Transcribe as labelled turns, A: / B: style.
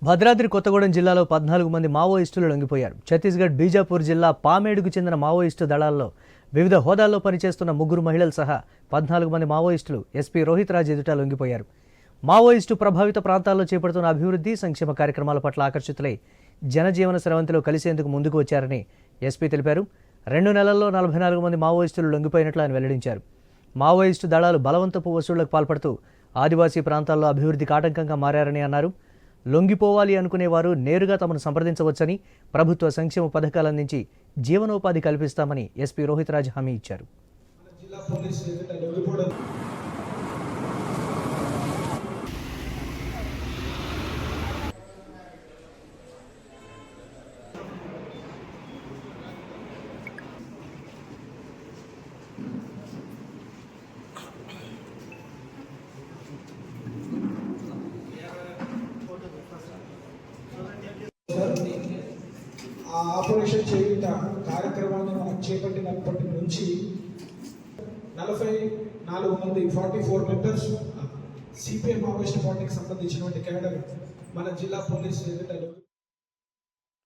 A: భద్రాద్రి కొత్తగూడెం జిల్లాలో 14 మంది మావోయిస్టులు లొంగిపోయారు. ఛత్తీస్గఢ్ బీజాపూర్ జిల్లా పామేడుకు చెందిన మావోయిస్టు దళాల్లో వివిధ హోదాల్లో పనిచేస్తున్న 3 మహిళలు సహా 14 మంది మావోయిస్టులు ఎస్పీ రోహిత్ రాజ్ ఎదుట లొంగిపోయారు. మావోయిస్టు ప్రభావిత ప్రాంతాల్లో చేపడుతున్న అభివృద్ధి సంక్షేమ కార్యక్రమాల పట్ల ఆకర్షితులై జనజీవన స్రవంతిలో కలిసేందుకు ముందుకు వచ్చారని ఎస్పీ తెలిపారు. 2 నెలల్లో 44 మంది మావోయిస్టులు లొంగిపోయినట్లు ఆయన వెల్లడించారు. మావోయిస్టు దళాలు బలవంతపు వసూళ్లకు పాల్పడుతూ ఆదివాసీ ప్రాంతాల్లో అభివృద్ధికి ఆటంకంగా మారారని అన్నారు. లొంగిపోవాలి అనుకునేవారు నేరుగా తమను సంప్రదించవచ్చని, ప్రభుత్వ సంక్షేమ పథకాలందించి జీవనోపాధి కల్పిస్తామని ఎస్పీ రోహిత్ రాజ్ హామీ ఇచ్చారు.
B: ఆపరేషన్ చేయుట కార్యక్రమాన్ని మనం చేపట్టినప్పటి నుంచి 44 మంది 44 మెంబర్స్ సిపిఎం మావోయిస్ట్ పార్టీకి సంబంధించినటువంటి క్యాడర్ మన జిల్లా పోలీస్